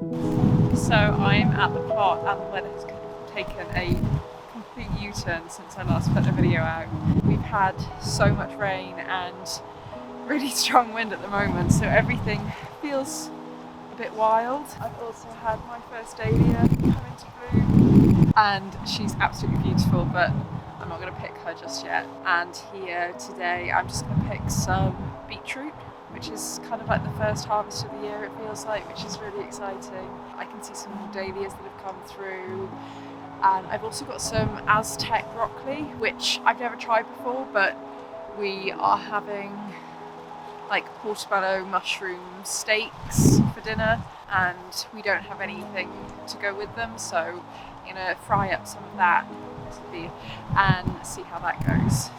So I'm at the plot and the weather has taken a complete U-turn since I last put the video out. We've had so much rain and really strong wind at the moment, so everything feels a bit wild. I've also had my first dahlia come into bloom and she's absolutely beautiful, but I'm not going to pick her just yet. And here today I'm just going to pick some beetroot, which is kind of like the first harvest of the year, it feels like, which is really exciting. I can see some dahlias that have come through, and I've also got some Aztec broccoli, which I've never tried before, but we are having like portobello mushroom steaks for dinner, and we don't have anything to go with them, so I'm gonna fry up some of that and see how that goes.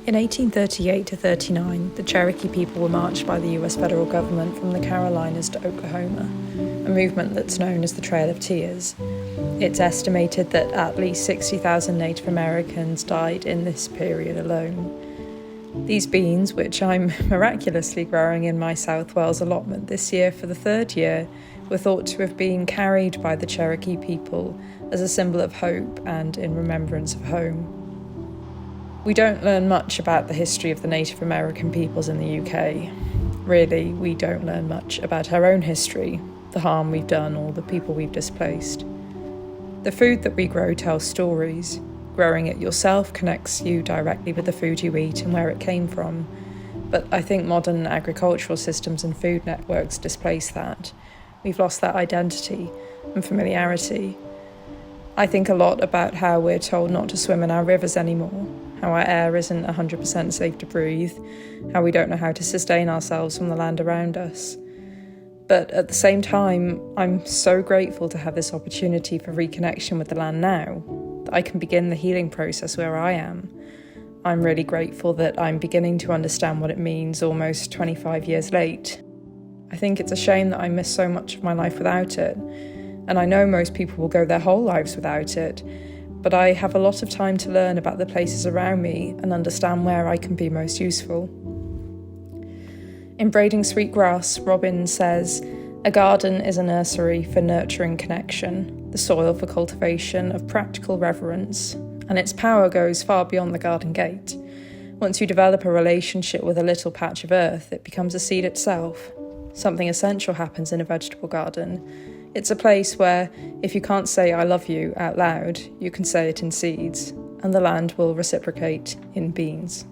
In 1838 to 39, the Cherokee people were marched by the US federal government from the Carolinas to Oklahoma, a movement that's known as the Trail of Tears. It's estimated that at least 60,000 Native Americans died in this period alone. These beans, which I'm miraculously growing in my South Wales allotment this year for the third year, were thought to have been carried by the Cherokee people as a symbol of hope and in remembrance of home. We don't learn much about the history of the Native American peoples in the UK. Really, we don't learn much about our own history, the harm we've done or the people we've displaced. The food that we grow tells stories. Growing it yourself connects you directly with the food you eat and where it came from. But I think modern agricultural systems and food networks displace that. We've lost that identity and familiarity. I think a lot about how we're told not to swim in our rivers anymore, how our air isn't 100% safe to breathe, how we don't know how to sustain ourselves from the land around us. But at the same time, I'm so grateful to have this opportunity for reconnection with the land now, that I can begin the healing process where I am. I'm really grateful that I'm beginning to understand what it means almost 25 years late. I think it's a shame that I missed so much of my life without it, and I know most people will go their whole lives without it, but I have a lot of time to learn about the places around me and understand where I can be most useful. In Braiding Sweetgrass, Robin says, "A garden is a nursery for nurturing connection, the soil for cultivation of practical reverence, and its power goes far beyond the garden gate. Once you develop a relationship with a little patch of earth, it becomes a seed itself. Something essential happens in a vegetable garden. It's a place where, if you can't say 'I love you' out loud, you can say it in seeds, and the land will reciprocate in beans."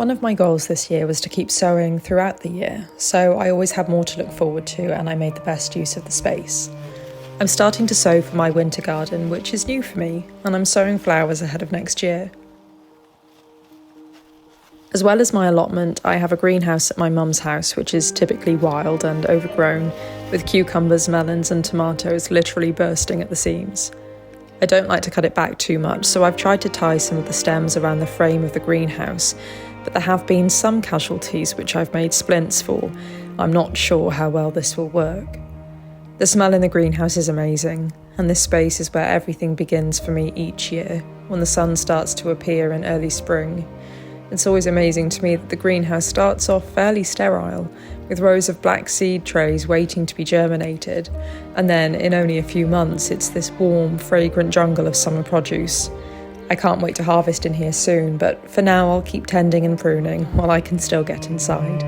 One of my goals this year was to keep sowing throughout the year, so I always had more to look forward to and I made the best use of the space. I'm starting to sow for my winter garden, which is new for me, and I'm sowing flowers ahead of next year. As well as my allotment, I have a greenhouse at my mum's house, which is typically wild and overgrown, with cucumbers, melons and tomatoes literally bursting at the seams. I don't like to cut it back too much, so I've tried to tie some of the stems around the frame of the greenhouse, but there have been some casualties which I've made splints for. I'm not sure how well this will work. The smell in the greenhouse is amazing, and this space is where everything begins for me each year, when the sun starts to appear in early spring. It's always amazing to me that the greenhouse starts off fairly sterile, with rows of black seed trays waiting to be germinated, and then in only a few months it's this warm, fragrant jungle of summer produce. I can't wait to harvest in here soon, but for now I'll keep tending and pruning while I can still get inside.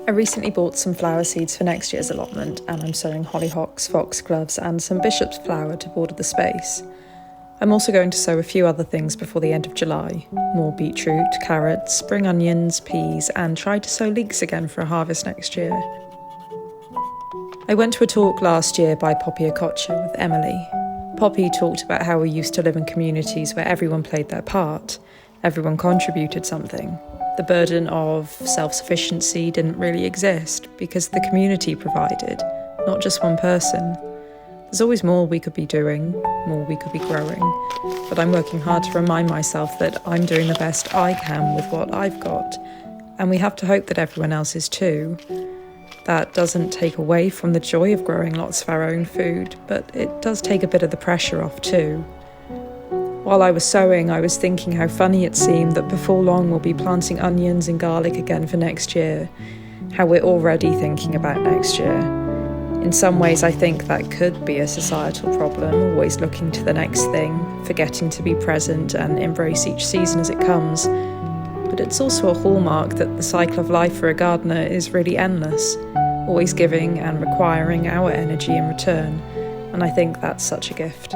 I recently bought some flower seeds for next year's allotment, and I'm sowing hollyhocks, foxgloves and some bishop's flower to border the space. I'm also going to sow a few other things before the end of July. More beetroot, carrots, spring onions, peas, and try to sow leeks again for a harvest next year. I went to a talk last year by Poppy Okocha with Emily. Poppy talked about how we used to live in communities where everyone played their part, everyone contributed something. The burden of self-sufficiency didn't really exist because the community provided, not just one person. There's always more we could be doing, more we could be growing, but I'm working hard to remind myself that I'm doing the best I can with what I've got, and we have to hope that everyone else is too. That doesn't take away from the joy of growing lots of our own food, but it does take a bit of the pressure off too. While I was sowing, I was thinking how funny it seemed that before long we'll be planting onions and garlic again for next year, how we're already thinking about next year. In some ways, I think that could be a societal problem, always looking to the next thing, forgetting to be present and embrace each season as it comes. But it's also a hallmark that the cycle of life for a gardener is really endless, always giving and requiring our energy in return, and I think that's such a gift.